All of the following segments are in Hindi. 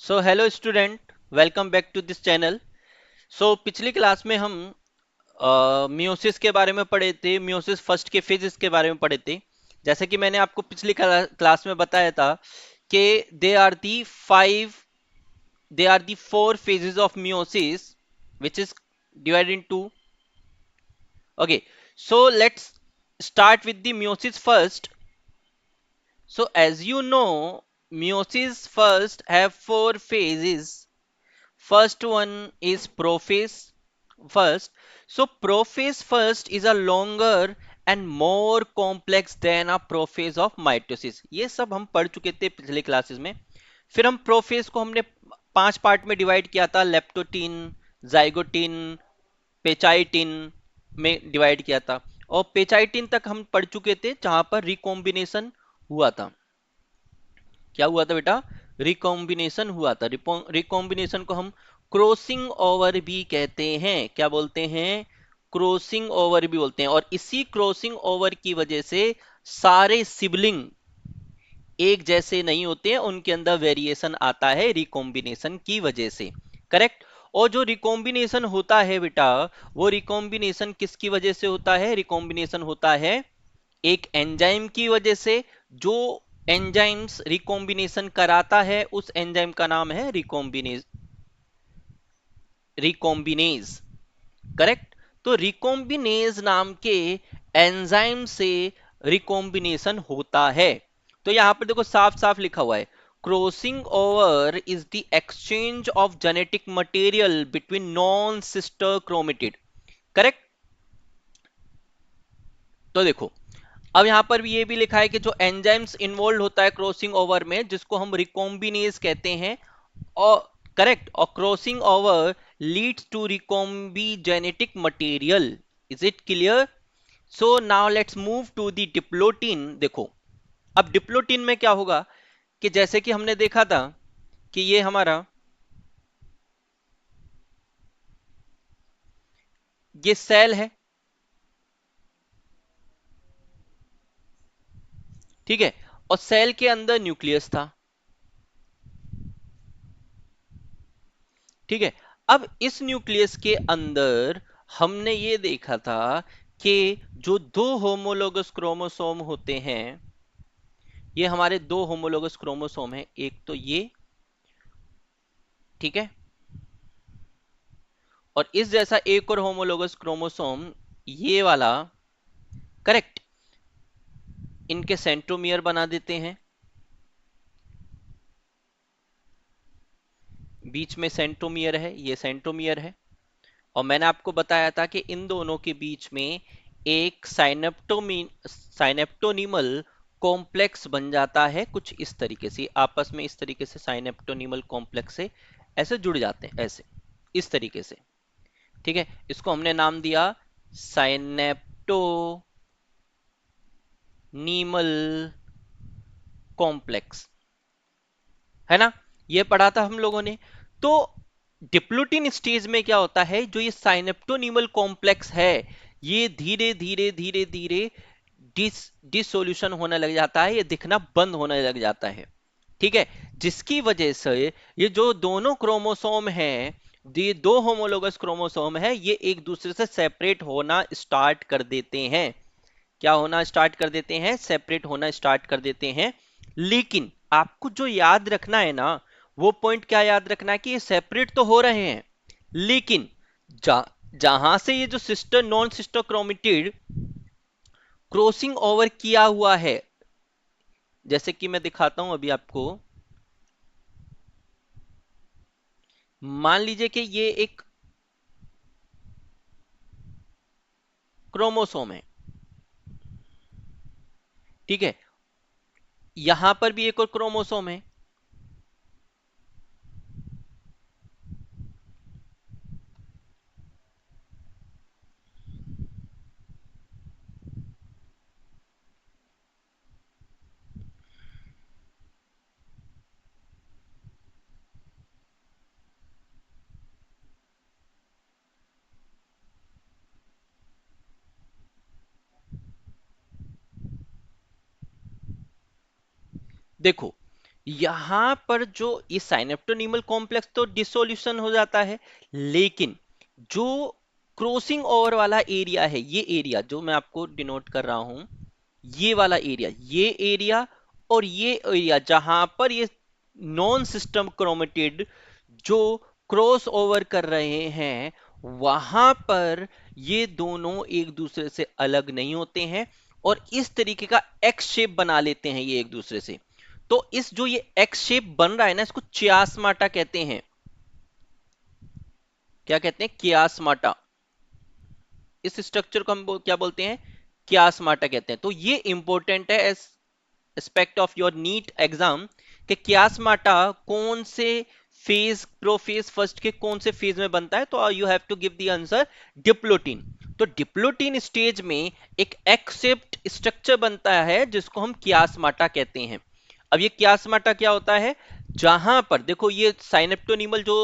So hello student, welcome back to this channel. पिछली क्लास में हम मियोसिस के बारे में पढ़े थे। मियोसिस फर्स्ट के फेजेस के बारे में पढ़े थे। जैसे कि मैंने आपको पिछली क्लास में बताया था कि they are the five they are the four phases of meiosis which is divided in two. Okay, so let's start with the meiosis first. So as you know, meiosis first have four phases. First one is prophase first. So prophase first is a longer and more complex than a prophase of mitosis. ये सब हम पढ़ चुके थे पिछले क्लासेस में। फिर हम प्रोफेज को हमने 5 पार्ट में डिवाइड किया था। लेप्टोटीन, जाइगोटीन, पेचाइटिन में डिवाइड किया था। और पेचाइटिन तक हम पढ़ चुके थे जहां पर रिकॉम्बिनेशन हुआ था। क्या हुआ था बेटा? रिकॉम्बिनेशन हुआ था। रिकॉम्बिनेशन को हम क्रॉसिंग ओवर भी कहते हैं। क्या बोलते हैं? क्रॉसिंग ओवर भी बोलते हैं। और इसी क्रॉसिंग ओवर की वजह से सारे सिबलिंग एक जैसे नहीं होते हैं, उनके अंदर वेरिएशन आता है रिकॉम्बिनेशन की वजह से। करेक्ट। और जो रिकॉम्बिनेशन होता है बेटा, वो रिकॉम्बिनेशन किसकी वजह से होता है? रिकॉम्बिनेशन होता है एक एंजाइम की वजह से। जो एंजाइम्स रिकॉम्बिनेशन कराता है, उस एंजाइम का नाम है रिकॉम्बिनेज। करेक्ट। तो रिकॉम्बिनेज नाम के एंजाइम से रिकॉम्बिनेशन होता है। तो यहां पर देखो साफ साफ लिखा हुआ है, crossing over is the exchange of genetic material between non sister chromatid. Correct. तो देखो, अब यहां पर भी ये भी लिखा है कि जो एंजाइम्स इन्वॉल्व होता है क्रॉसिंग ओवर में, जिसको हम रिकॉम्बिनेज कहते हैं। और करेक्ट, और crossing over leads to recombine genetic material. Is it clear? So now let's move to the diplotene. देखो, अब डिप्लोटीन में क्या होगा कि जैसे कि हमने देखा था कि ये हमारा ये सेल है, ठीक है। और सेल के अंदर न्यूक्लियस था, ठीक है। अब इस न्यूक्लियस के अंदर हमने ये देखा था कि जो दो होमोलोगस क्रोमोसोम होते हैं, ये हमारे दो होमोलोगस क्रोमोसोम हैं। एक तो ये, ठीक है, और इस जैसा एक और होमोलोगस क्रोमोसोम, ये वाला। करेक्ट। इनके सेंट्रोमियर बना देते हैं। बीच में सेंट्रोमियर है, ये सेंट्रोमियर है। और मैंने आपको बताया था कि इन दोनों के बीच में एक साइनेप्टोनिमल कॉम्प्लेक्स बन जाता है, कुछ इस तरीके से, आपस में इस तरीके से साइनेप्टोनिमल कॉम्प्लेक्स से ऐसे जुड़ जाते हैं, ऐसे इस तरीके से। ठीक है, इसको हमने नाम दिया साइनेप्टोनिमल कॉम्प्लेक्स, है ना? ये पढ़ा था हम लोगों ने। तो डिप्लोटिन स्टेज में क्या होता है, जो ये साइनेप्टोनिमल कॉम्प्लेक्स है, ये धीरे धीरे धीरे धीरे डिसोल्यूशन होने लग जाता है, ये दिखना बंद होने लग जाता है। ठीक है, जिसकी वजह से ये जो दोनों क्रोमोसोम हैं, ये दो होमोलोगस क्रोमोसोम है, ये एक दूसरे से सेपरेट होना स्टार्ट कर देते हैं। क्या होना स्टार्ट कर देते हैं? सेपरेट होना स्टार्ट कर देते हैं। लेकिन आपको जो याद रखना है ना, वो पॉइंट क्या याद रखना है कि ये सेपरेट तो हो रहे हैं, लेकिन जहां से ये जो sister non sister chromatid crossing over किया हुआ है, जैसे कि मैं दिखाता हूं अभी आपको। मान लीजिए कि ये एक क्रोमोसोम है, ठीक है। यहां पर भी एक और क्रोमोसोम है। देखो, यहां पर जो ये साइनेप्टोनीमल कॉम्प्लेक्स तो डिसोल्यूशन हो जाता है, लेकिन जो क्रॉसिंग ओवर वाला एरिया है, ये एरिया जो मैं आपको डिनोट कर रहा हूं, ये वाला एरिया, ये एरिया और ये एरिया जहां पर ये नॉन सिस्टम क्रोमेटिड जो क्रॉस ओवर कर रहे हैं, वहां पर ये दोनों एक दूसरे से अलग नहीं होते हैं और इस तरीके का एक्स शेप बना लेते हैं ये एक दूसरे से। तो इस जो ये एक्स शेप बन रहा है ना, इसको चियास्माटा कहते हैं। क्या कहते हैं? कियास्माटा। इस स्ट्रक्चर को हम क्या बोलते हैं? कियास्माटा कहते हैं। तो ये इंपॉर्टेंट है as aspect of your NEET exam कि कियास्माटा कौन से फेज, प्रोफेज फर्स्ट के कौन से फेज में बनता है। तो you have to give the answer diplotene. तो डिप्लोटीन स्टेज में एक एक्सेप्ट स्ट्रक्चर बनता है जिसको हम कियास्माटा कहते हैं। अब ये कियास्माटा क्या होता है? जहां पर देखो ये साइनेप्टोनीमल जो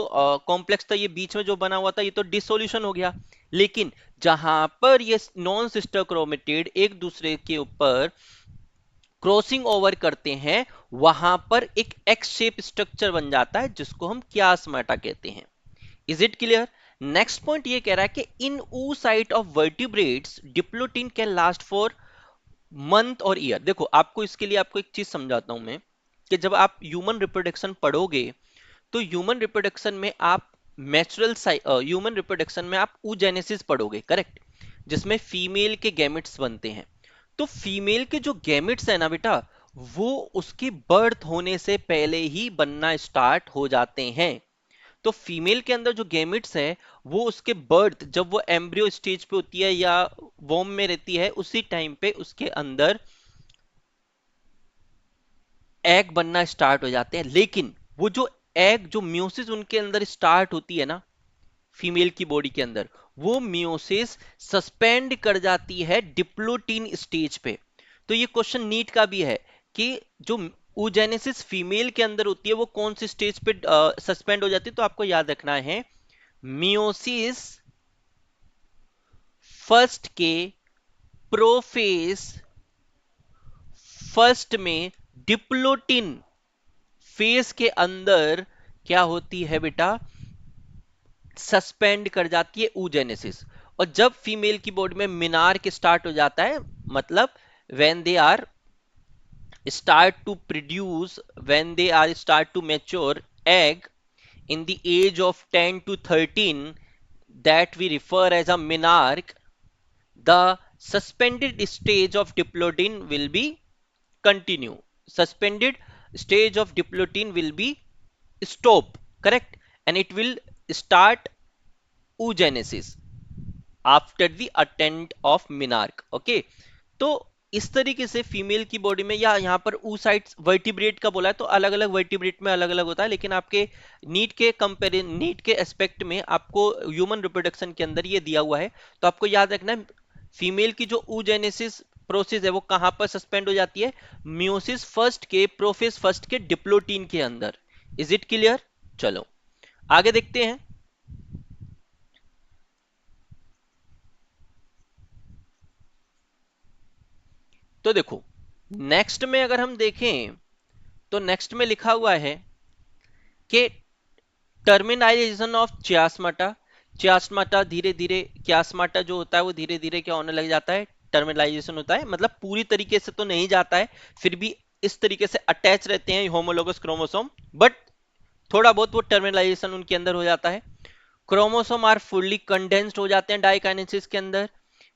कॉम्प्लेक्स था, ये बीच में जो बना हुआ था, ये तो डिसोल्यूशन हो गया, लेकिन जहां पर ये नॉन सिस्टर क्रोमेटिड एक दूसरे के ऊपर क्रॉसिंग ओवर करते हैं, वहां पर एक एक्स शेप स्ट्रक्चर बन जाता है जिसको हम कियास्माटा कहते हैं। Is it clear? Next point ये कह रहा है कि इन oocyte of vertebrates diplotene can last for month और ईयर। देखो आपको इसके लिए आपको एक चीज समझाता हूं मैं, कि जब आप ह्यूमन रिप्रोडक्शन पढ़ोगे तो ह्यूमन रिप्रोडक्शन में आप नेचुरल ह्यूमन रिप्रोडक्शन में आप oogenesis पढ़ोगे, करेक्ट? जिसमें फीमेल के गैमेट्स बनते हैं। तो फीमेल के जो गैमेट्स है ना बेटा, वो उसकी बर्थ होने से पहले ही बनना स्टार्ट हो जाते हैं। तो फीमेल के अंदर जो गैमेट्स है, वो उसके बर्थ, जब वो एम्ब्रियो स्टेज पे होती है या वोम में रहती है, उसी टाइम पे उसके अंदर एग बनना स्टार्ट हो जाते हैं। लेकिन वो जो एग, जो म्यूसिस उनके अंदर स्टार्ट होती है ना, फीमेल की बॉडी के अंदर, वो मियोसिस सस्पेंड कर जाती है डिप्लोटीन स्टेज पे। तो ये क्वेश्चन नीट का भी है कि जो oogenesis फीमेल के अंदर होती है, वो कौन सी स्टेज पे सस्पेंड हो जाती है? तो आपको याद रखना है, मियोसिस फर्स्ट के प्रोफेज फर्स्ट में डिप्लोटीन फेज के अंदर क्या होती है बेटा? सस्पेंड कर जाती है oogenesis। और जब फीमेल की बॉडी में मिनार्क स्टार्ट हो जाता है, मतलब when they are start to produce, when they are start to mature egg in the age of 10 to 13, that we refer as a menarche, the suspended stage of diplotin will be continue. Suspended stage of diplotin will be stop, correct? And it will start oogenesis after the attainment of menarche. Okay, तो इस तरीके से फीमेल की बॉडी में, या यहाँ पर oocytes वर्टिब्रेट का बोला है, तो अलग अलग वर्टिब्रेट में अलग अलग होता है, लेकिन आपके नीट के कंपेरिजन, नीट के एस्पेक्ट में आपको ह्यूमन रिप्रोडक्शन के अंदर ये दिया हुआ है। तो आपको याद रखना है, फीमेल की जो oogenesis प्रोसेस है वो कहां पर सस्पेंड हो जाती है? मियोसिस फर्स्ट के प्रोफेज फर्स्ट के डिप्लोटीन के अंदर। Is it clear? चलो आगे देखते हैं। तो देखो नेक्स्ट में अगर हम देखें, तो नेक्स्ट में लिखा हुआ है कि टर्मिनाइजेशन ऑफ चियास्माटा। चियास्माटा धीरे धीरे, चियास्माटा जो होता है वो धीरे धीरे क्या होने लग जाता है? टर्मिनाइजेशन होता है, मतलब पूरी तरीके से तो नहीं जाता है, फिर भी इस तरीके से अटैच रहते हैं होमोलोगस क्रोमोसोम, बट थोड़ा बहुत वो टर्मिनाइजेशन उनके अंदर हो जाता है। क्रोमोसोम आर फुल्ली कंडेंस्ड हो जाते हैं डाइकाइनेसिस के अंदर।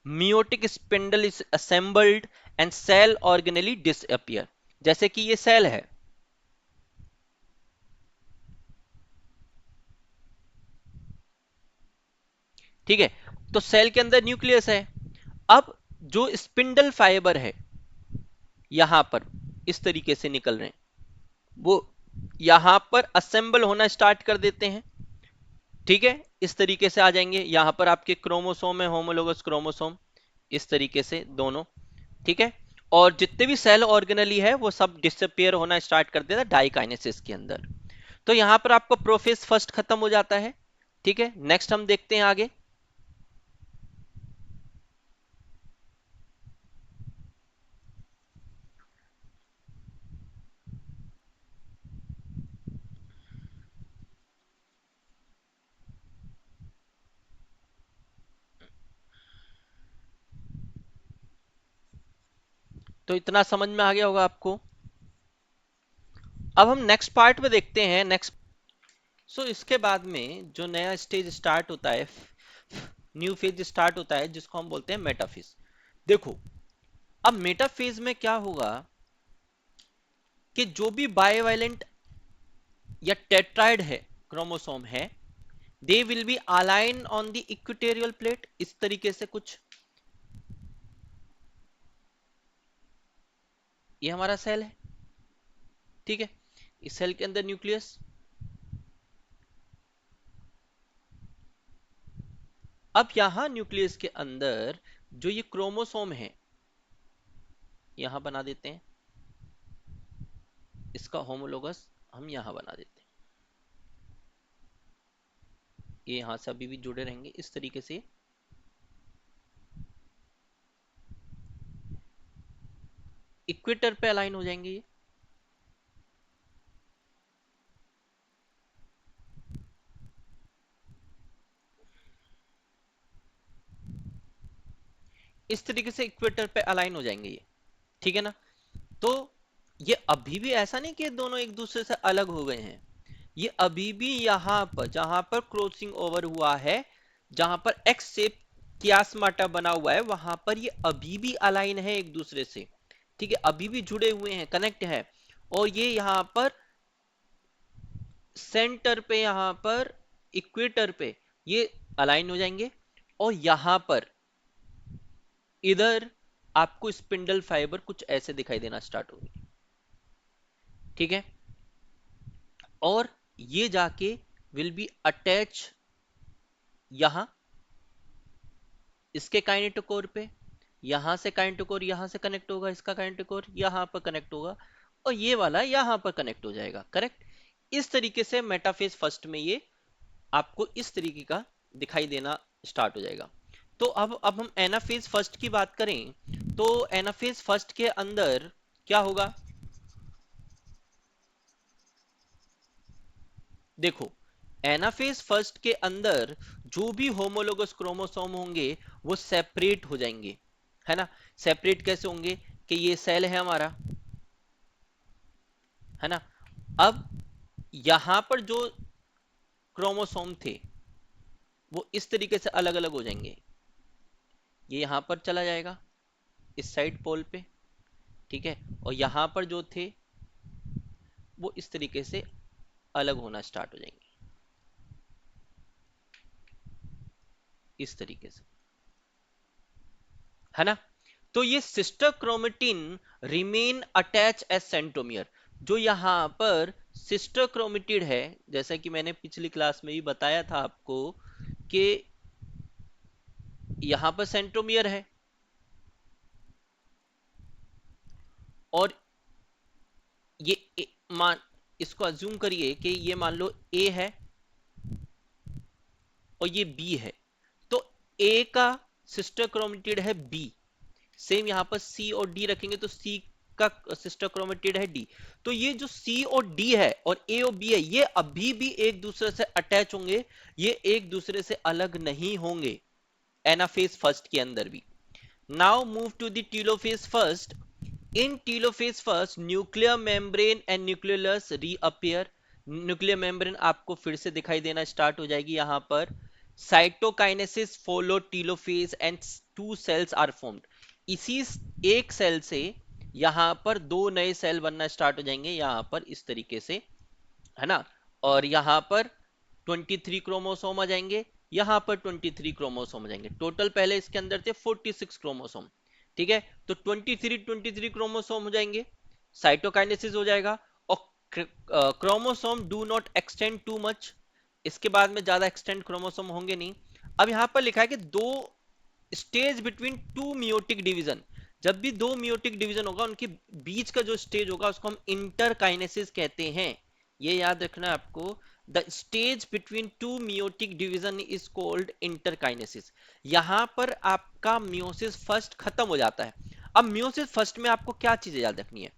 Meiotic spindle is assembled and cell organelle disappear. जैसे कि ये सेल है, ठीक है? तो सेल के अंदर न्यूक्लियस है। अब जो स्पिंडल फाइबर है यहां पर इस तरीके से निकल रहे हैं, वो यहां पर असेंबल होना स्टार्ट कर देते हैं, ठीक है? इस तरीके से आ जाएंगे, यहां पर आपके क्रोमोसोम है, होमोलोगस क्रोमोसोम, इस तरीके से दोनों, ठीक है? और जितने भी सेल ऑर्गेनली है वो सब डिसअपियर होना स्टार्ट कर देता है डाइकाइनेसिस के अंदर। तो यहां पर आपको प्रोफेज फर्स्ट खत्म हो जाता है, ठीक है? नेक्स्ट हम देखते हैं आगे। तो इतना समझ में आ गया होगा आपको। अब हम नेक्स्ट पार्ट में देखते हैं। नेक्स्ट इसके बाद में जो नया स्टेज स्टार्ट होता है, न्यू फेज स्टार्ट होता है, जिसको हम बोलते हैं मेटाफेज। देखो, अब मेटाफेज में क्या होगा कि जो भी बाइवेलेंट या टेट्राइड है, क्रोमोसोम है, they will be align on the equatorial plate, इस तरीके से कुछ। ये हमारा सेल है, ठीक है। इस सेल के अंदर न्यूक्लियस। अब यहां न्यूक्लियस के अंदर जो ये क्रोमोसोम है, यहां बना देते हैं इसका होमोलोगस, हम यहां बना देते हैं। ये यहां से अभी भी जुड़े रहेंगे इस तरीके से। इक्वेटर पे अलाइन हो जाएंगे ये। इस तरीके से इक्वेटर पे अलाइन हो जाएंगे ये, ठीक है ना। तो ये अभी भी ऐसा नहीं कि दोनों एक दूसरे से अलग हो गए हैं। ये अभी भी यहां पर जहां पर क्रॉसिंग ओवर हुआ है, जहां पर एक्स शेप कियास्माटा बना हुआ है, वहां पर ये अभी भी अलाइन है एक दूसरे से, ठीक है। अभी भी जुड़े हुए हैं, कनेक्ट है। और ये यहां पर सेंटर पे, यहां पर इक्वेटर पे ये अलाइन हो जाएंगे। और यहां पर इधर आपको स्पिंडल फाइबर कुछ ऐसे दिखाई देना स्टार्ट होगी, ठीक है। और ये जाके विल बी अटैच यहां इसके काइनेटोकोर पे। यहां से काइनेटोकोर यहां से कनेक्ट होगा, इसका काइनेटोकोर यहां पर कनेक्ट होगा, और ये वाला यहां पर कनेक्ट हो जाएगा, करेक्ट। इस तरीके से मेटाफेज फर्स्ट में ये आपको इस तरीके का दिखाई देना स्टार्ट हो जाएगा। तो अब हम एनाफेज फर्स्ट की बात करें, तो एनाफेज फर्स्ट के अंदर क्या होगा। देखो, एनाफेज फर्स्ट के अंदर जो भी होमोलोगस क्रोमोसोम होंगे वो सेपरेट हो जाएंगे, है ना। सेपरेट कैसे होंगे कि ये सेल है हमारा, है ना। अब यहां पर जो क्रोमोसोम थे वो इस तरीके से अलग अलग हो जाएंगे। ये यहां पर चला जाएगा इस साइड पोल पे, ठीक है। और यहां पर जो थे वो इस तरीके से अलग होना स्टार्ट हो जाएंगे, इस तरीके से, है ना। तो ये sister chromatin remain attach as centromere. जो यहां पर सिस्टर क्रोमेटिड है, जैसा कि मैंने पिछली क्लास में भी बताया था आपको कि यहां पर सेंट्रोमियर है, और ये मान इसको अज्यूम करिए कि ये मान लो ए है और ये बी है। तो ए का सिस्टर क्रोमेटिड है बी। सेम यहां पर सी और डी रखेंगे तो सी का सिस्टर क्रोमेटिड है डी। तो ये जो सी और डी है और ए और बी है, ये अभी भी एक दूसरे से अटैच होंगे, ये एक दूसरे से अलग नहीं होंगे एनाफेज फर्स्ट के अंदर भी। Now move to the telophase first. In telophase first nuclear membrane and nucleus reappear. Nuclear membrane आपको फिर से दिखाई देना स्टार्ट हो जाएगी यहां पर। Cytokinesis follow telophase and two cells are formed. इसी एक सेल से यहां पर दो नए सेल बनना स्टार्ट हो जाएंगे, यहां पर इस तरीके से, है ना। और यहां पर 23 क्रोमोसोम आ जाएंगे, यहां पर 23 क्रोमोसोम आ जाएंगे। टोटल पहले इसके अंदर थे 46 क्रोमोसोम, ठीक है। तो 23 क्रोमोसोम हो जाएंगे, साइटोकाइनेसिस हो जाएगा। और chromosome do not extend too much, इसके बाद में ज्यादा एक्सटेंड क्रोमोसोम होंगे नहीं। अब यहां पर लिखा है कि दो stage between two meiotic division. जब भी दो मियोटिक डिवीजन होगा, उनके बीच का जो स्टेज होगा उसको हम इंटरकाइनेसिस कहते हैं। ये याद रखना है आपको। The stage between two meiotic division is called interkinesis. यहां पर आपका मियोसिस फर्स्ट खत्म हो जाता है। अब मियोसिस फर्स्ट में आपको क्या चीजें याद रखनी है।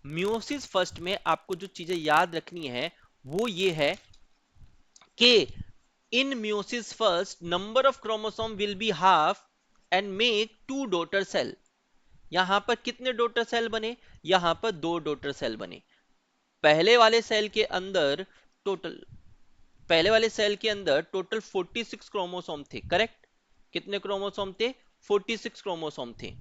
मियोसिस फर्स्ट में आपको जो चीजें याद रखनी है वो ये है कि in meiosis first number of chromosome will be half and make two daughter cell। यहां पर कितने डॉटर सेल बने? यहां पर 2 डॉटर सेल बने। पहले वाले सेल के अंदर टोटल पहले वाले सेल के अंदर टोटल 46 क्रोमोसोम थे, करेक्ट? कितने क्रोमोसोम थे? 46 क्रोमोसोम थे।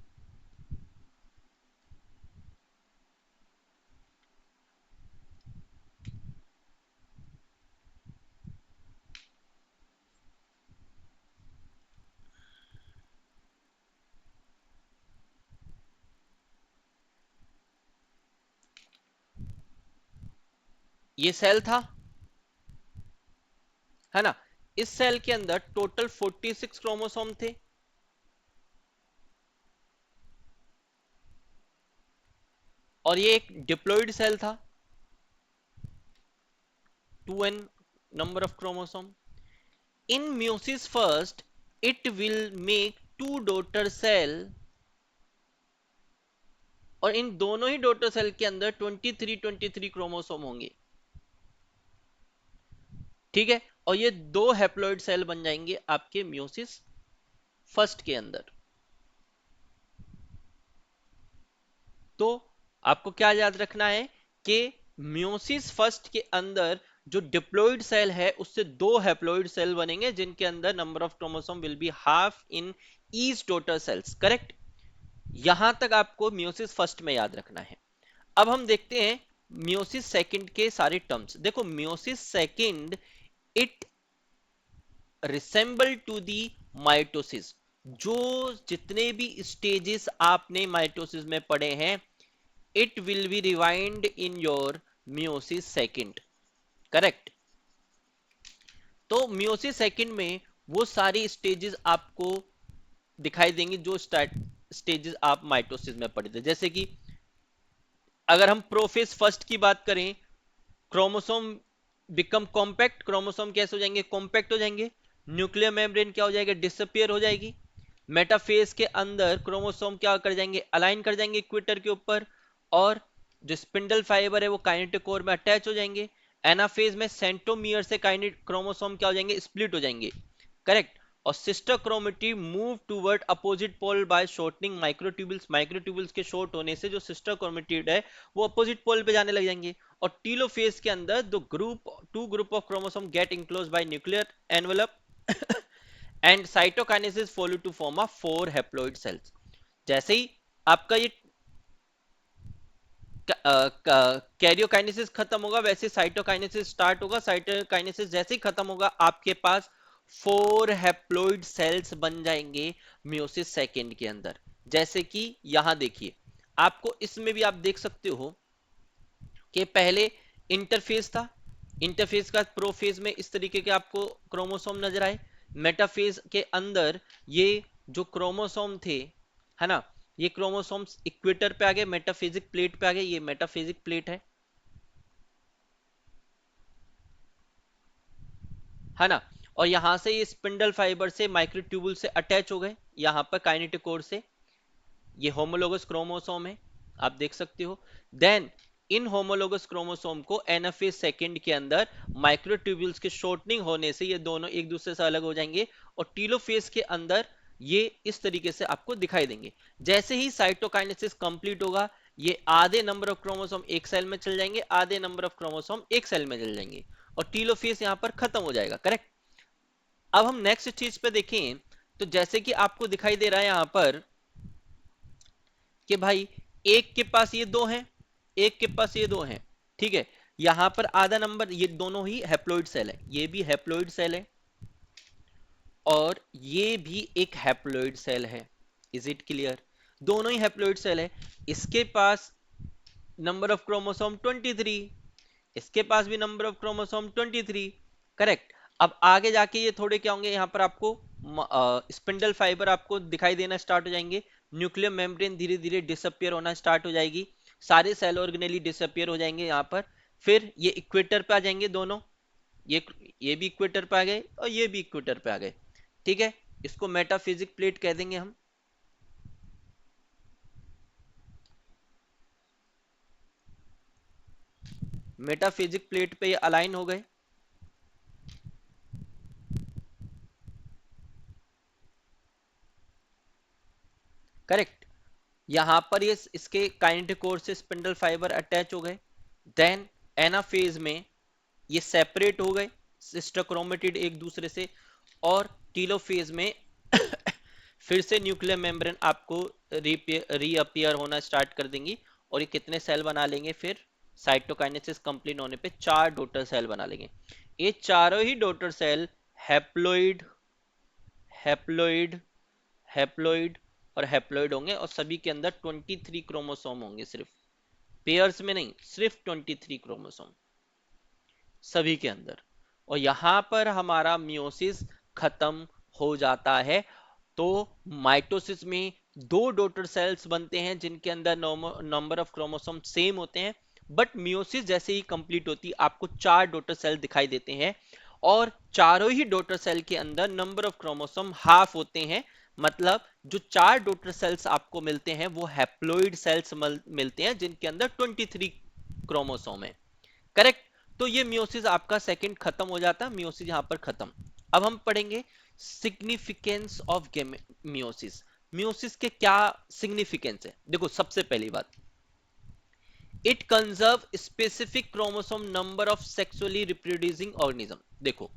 ये सेल था, है ना? इस सेल के अंदर टोटल 46 क्रोमोसोम थे, और ये एक डिप्लॉइड सेल था, 2n number of chromosome. In meiosis first, it will make 2 daughter cell, और इन दोनों ही डॉटर सेल के अंदर 23 क्रोमोसोम होंगे, ठीक है? और ये 2 हैप्लॉइड सेल बन जाएंगे आपके मियोसिस फर्स्ट के अंदर। तो आपको क्या याद रखना है कि मियोसिस फर्स्ट के अंदर जो डिप्लॉइड सेल है उससे 2 हैप्लॉइड सेल बनेंगे, जिनके अंदर number of chromosome will be half in each daughter cells, correct? यहां तक आपको मियोसिस फर्स्ट में याद रखना है। अब हम देखते हैं मियोसिस सेकंड के सारे टर्म्स। देखो, meiosis second it resemble to the mitosis. जो जितने भी स्टेजेस आपने माइटोसिस में पढ़े हैं, it will be rewind in your meiosis second, correct? तो मियोसिस सेकंड में वो सारी स्टेजेस आपको दिखाई देंगी जो स्टेजेस आप माइटोसिस में पढ़े थे। जैसे कि अगर हम प्रोफेज फर्स्ट की बात करें, क्रोमोसोम बिकम कॉम्पैक्ट, क्रोमोसोम कैसे हो जाएंगे? कॉम्पैक्ट हो जाएंगे। न्यूक्लियर मेम्ब्रेन क्या हो जाएगा? डिसअपियर हो जाएगी। मेटाफेज के अंदर क्रोमोसोम क्या कर जाएंगे? अलाइन कर जाएंगे इक्वेटर के ऊपर, और जो स्पिंडल फाइबर है वो काइनेटिक कोर में अटैच हो जाएंगे। एनाफेज में सेंट्रोमियर से काइनेट क्रोमोसोम क्या हो जाएंगे? स्प्लिट हो जाएंगे, करेक्ट? और sister chromatid move toward opposite pole by shortening microtubules. Microtubules के शॉर्ट होने से जो सिस्टर क्रोमेटिड है वो अपोजिट पोल पे जाने लग जाएंगे। और टीलोफेज के अंदर दो group two group of chromosome get enclosed by nuclear envelope and cytokinesis follow to form a 4 haploid cells. जैसे ही आपका ये कैरियोकाइनेसिस खत्म होगा, वैसे साइटोकाइनेसिस स्टार्ट होगा। साइटोकाइनेसिस जैसे ही खत्म होगा, आपके पास 4 हैप्लॉइड सेल्स बन जाएंगे मियोसिस सेकेंड के अंदर। जैसे कि यहां देखिए, आपको इसमें भी आप देख सकते हो कि पहले इंटरफेस था, इंटरफेस का प्रोफेज में इस तरीके के आपको क्रोमोसोम नजर आए। मेटाफेज के अंदर ये जो क्रोमोसोम थे, है ना, ये क्रोमोसोम्स इक्वेटर पे आ गए, मेटाफेजिक प्लेट पे आ गए। ये मेटाफेजिक प्लेट है ना? और यहां से ये स्पिंडल फाइबर से माइक्रोट्यूबुल से अटैच हो गए यहां पर काइनेटिक कोर से। ये होमोलोगस क्रोमोसोम है, आप देख सकते हो। देन इन होमोलोगस क्रोमोसोम को एनाफेज सेकंड के अंदर माइक्रोट्यूब्यूल्स के शॉर्टनिंग होने से ये दोनों एक दूसरे से अलग हो जाएंगे, और टीलोफेज के अंदर ये इस तरीके से आपको दिखाई देंगे। जैसे ही साइटोकाइनेसिस कंप्लीट होगा, ये आधे नंबर ऑफ क्रोमोसोम एक सेल में चल जाएंगे, आधे नंबर ऑफ क्रोमोसोम एक सेल में चल जाएंगे, और टीलोफेज यहां पर खत्म हो जाएगा, करेक्ट? अब हम नेक्स्ट चीज पे देखें, तो जैसे कि आपको दिखाई दे रहा है यहां पर कि भाई एक के पास ये 2 हैं, एक के पास ये 2 हैं, ठीक है? यहां पर आधा नंबर, ये दोनों ही हैप्लॉइड सेल है, ये भी हैप्लॉइड सेल है और ये भी एक हैप्लॉइड सेल है। Is it clear? दोनों ही हैप्लॉइड सेल है। इसके पास नंबर ऑफ क्रोमोसोम 23, इसके पास भी नंबर ऑफ क्रोमोसोम 23, करेक्ट? अब आगे जाके ये थोड़े क्या होंगे, यहां पर आपको स्पिंडल फाइबर आपको दिखाई देना स्टार्ट हो जाएंगे। न्यूक्लियर मेम्ब्रेन धीरे धीरे डिसअपियर होना स्टार्ट हो जाएगी, सारे सेल ऑर्गेनेली डिसअपियर हो जाएंगे यहां पर। फिर ये इक्वेटर पे आ जाएंगे दोनों, ये ये भी इक्वेटर पे आ गए और ये भी इक्वेटर पे आ गए, ठीक है? इसको मेटाफिजिक प्लेट कह देंगे हम। मेटाफिजिक प्लेट पे ये अलाइन हो गए, करेक्ट? यहां पर ये इसके काइनेटिक कोर से स्पिंडल फाइबर अटैच हो गए, देन एनाफेज में ये सेपरेट हो गए सिस्टर क्रोमेटिड एक दूसरे से, और टीलोफेज में फिर से न्यूक्लियर मेम्ब्रेन आपको रीअपियर होना स्टार्ट कर देंगी, और ये कितने सेल बना लेंगे फिर साइटोकाइनेसिस कंप्लीट होने पे? 4 डॉटर सेल बना लेंगे। ये चारों ही daughter cell haploid haploid haploid और हैप्लोइड होंगे, और सभी के अंदर 23 क्रोमोसोम होंगे, सिर्फ पेयर्स में नहीं, सिर्फ 23 क्रोमोसोम सभी के अंदर। और यहां पर हमारा मियोसिस खत्म हो जाता है। तो माइटोसिस में 2 डॉटर सेल्स बनते हैं जिनके अंदर नंबर ऑफ क्रोमोसोम सेम होते हैं, बट मियोसिस जैसे ही कंप्लीट होती है आपको 4 डॉटर सेल दिखाई देते हैं, और चारों ही डॉटर सेल के अंदर नंबर ऑफ क्रोमोसोम हाफ होते हैं। मतलब जो 4 डॉटर सेल्स आपको मिलते हैं वो हैप्लोइड सेल्स मिलते हैं जिनके अंदर 23 क्रोमोसोम है। करेक्ट। तो ये मियोसिस आपका सेकंड खत्म हो जाता है, मियोसिस यहां पर खत्म। अब हम पढ़ेंगे सिग्निफिकेंस ऑफ मियोसिस। मियोसिस के क्या सिग्निफिकेंस है? देखो, सबसे पहली बात, it conserve specific chromosome number of sexually reproducing organism. देखो,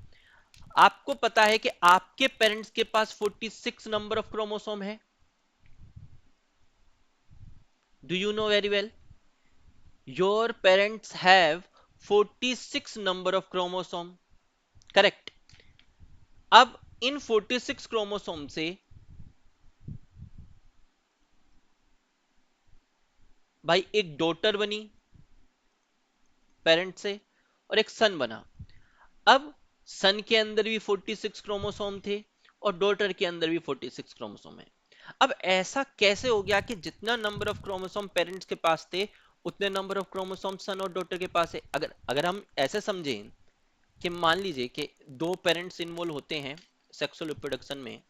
आपको पता है कि आपके पेरेंट्स के पास 46 नंबर ऑफ क्रोमोसोम है। Do you know very well? Your parents have 46 number of chromosome, correct. अब इन 46 क्रोमोसोम से भाई एक डॉटर बनी पेरेंट से, और एक सन बना। अब सन के अंदर भी 46 क्रोमोसोम थे, और डॉटर के अंदर भी 46 क्रोमोसोम है। अब ऐसा कैसे हो गया कि जितना नंबर ऑफ क्रोमोसोम पेरेंट्स के पास थे उतने नंबर ऑफ क्रोमोसोम सन और डॉटर के पास है? अगर अगर हम ऐसे समझें कि मान लीजिए कि 2 पेरेंट्स इन्वॉल्व होते हैं सेक्सुअल रिप्रोडक्शन में,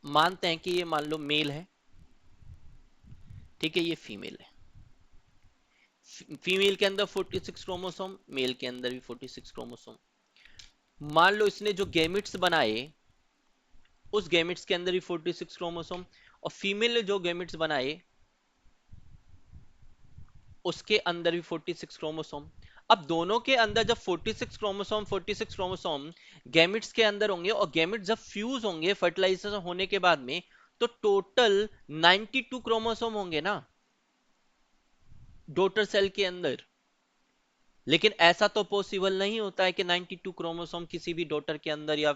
मानते हैं कि ये मान लो मेल है, ठीक है, ये फीमेल है। फीमेल के अंदर 46 क्रोमोसोम, मेल के अंदर भी 46 क्रोमोसोम। मान लो इसने जो गैमेट्स बनाए उस गैमेट्स के अंदर भी 46 क्रोमोसोम, और फीमेल ने जो गैमेट्स बनाए उसके अंदर भी 46 क्रोमोसोम। अब दोनों के अंदर जब 46 क्रोमोसोम गैमेट्स के अंदर होंगे, और गैमेट्स जब फ्यूज होंगे फर्टिलाइजेशन होने के बाद में, तो टोटल 92 क्रोमोसोम होंगे ना डॉटर सेल के अंदर। लेकिन ऐसा तो पॉसिबल नहीं होता है कि 92 क्रोमोसोम किसी भी डॉटर के अंदर या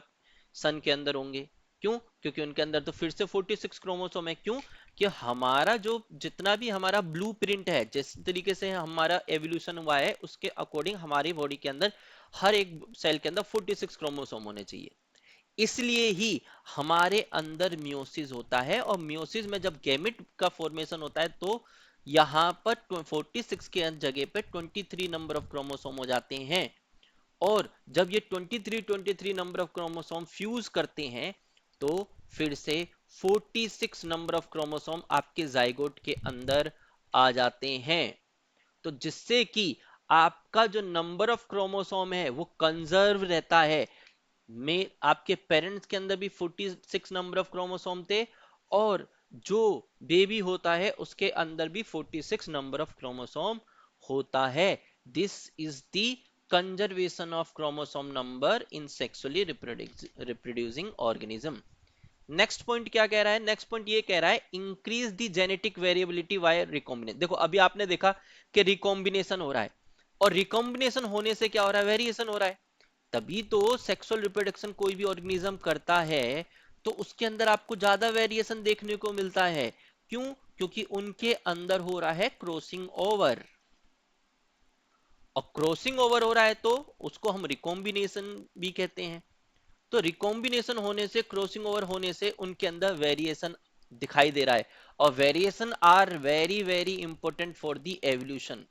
सन के अंदर होंगे। क्यों? क्योंकि उनके अंदर तो फिर से 46 क्रोमोसोम है। क्यों? कि हमारा जो जितना भी हमारा ब्लूप्रिंट है, जिस तरीके से हमारा एवोल्यूशन हुआ है उसके अकॉर्डिंग हमारी बॉडी के अंदर हर एक सेल के अंदर 46 क्रोमोसोम होने चाहिए। इसलिए ही हमारे अंदर मियोसिस होता है, और मियोसिस में जब गैमेट का फॉर्मेशन होता है तो यहां पर 46 के जगह पे 23 नंबर ऑफ क्रोमोसोम हो जाते हैं। और जब ये 23 नंबर ऑफ क्रोमोसोम फ्यूज करते हैं तो फिर से 46 नंबर ऑफ क्रोमोसोम आपके जाइगोट के अंदर आ जाते हैं। तो जिससे कि आपका जो नंबर ऑफ क्रोमोसोम है वो कंजर्व रहता है। में आपके पेरेंट्स के अंदर भी 46 नंबर ऑफ क्रोमोसोम थे, और जो बेबी होता है उसके अंदर भी 46 नंबर ऑफ क्रोमोसोम होता है। This is the conservation of chromosome number in sexually reproducing organism. Next point क्या कह रहा है? नेक्स्ट पॉइंट ये कह रहा है increase the genetic variability by recombination. देखो, अभी आपने देखा कि रिकॉम्बिनेशन हो रहा है, और रिकॉम्बिनेशन होने से क्या हो रहा है? वेरिएशन हो रहा है। तभी तो सेक्सुअल रिप्रोडक्शन कोई भी ऑर्गेनिज्म करता है तो उसके अंदर आपको ज्यादा वेरिएशन देखने को मिलता है। क्यों? क्योंकि उनके अंदर हो रहा है क्रॉसिंग ओवर, और क्रॉसिंग ओवर हो रहा है तो उसको हम रिकॉम्बिनेशन भी कहते हैं। तो रिकॉम्बिनेशन होने से, क्रॉसिंग ओवर होने से उनके अंदर वेरिएशन दिखाई दे रहा है, और variation are very very important for the evolution.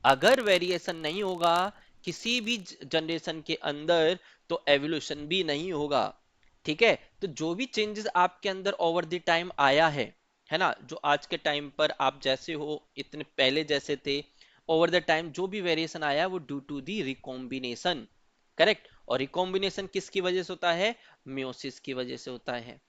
अगर वेरिएशन नहीं होगा किसी भी जनरेशन के अंदर तो एवोल्यूशन भी नहीं होगा। ठीक है? तो जो भी चेंजेस आपके अंदर ओवर द टाइम आया है ना, जो आज के टाइम पर आप जैसे हो इतने पहले जैसे थे, ओवर द टाइम जो भी वेरिएशन आया वो due to the recombination. Correct? और रिकॉम्बिनेशन किसकी वजह से होता है? मियोसिस की वजह से होता है।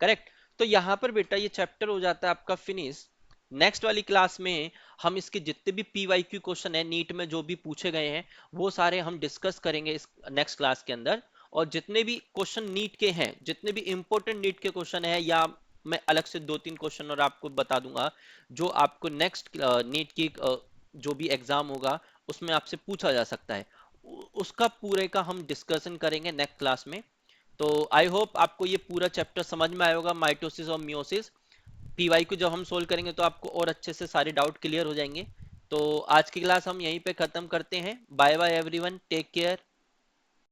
करेक्ट। तो यहां पर बेटा ये चैप्टर हो जाता है आपका फिनिश। नेक्स्ट वाली क्लास में हम इसके जितने भी पीवाईक्यू क्वेश्चन है नीट में जो भी पूछे गए हैं वो सारे हम डिस्कस करेंगे इस नेक्स्ट क्लास के अंदर। और जितने भी क्वेश्चन नीट के हैं, जितने भी इंपॉर्टेंट नीट के क्वेश्चन है, या मैं अलग से 2-3 क्वेश्चन और आपको बता दूंगा जो आपको नेक्स्ट नीट की जो भी एग्जाम होगा उसमें आपसे पूछा जा सकता है, उसका पूरे का हम डिस्कशन करेंगे नेक्स्ट क्लास में। तो आई होप आपको ये पूरा चैप्टर समझ में आया होगा, माइटोसिस और मियोसिस। पीवाई को जब हम सोल्व करेंगे तो आपको और अच्छे से सारे डाउट क्लियर हो जाएंगे। तो आज की क्लास हम यहीं पे खत्म करते हैं। Bye bye everyone, take care.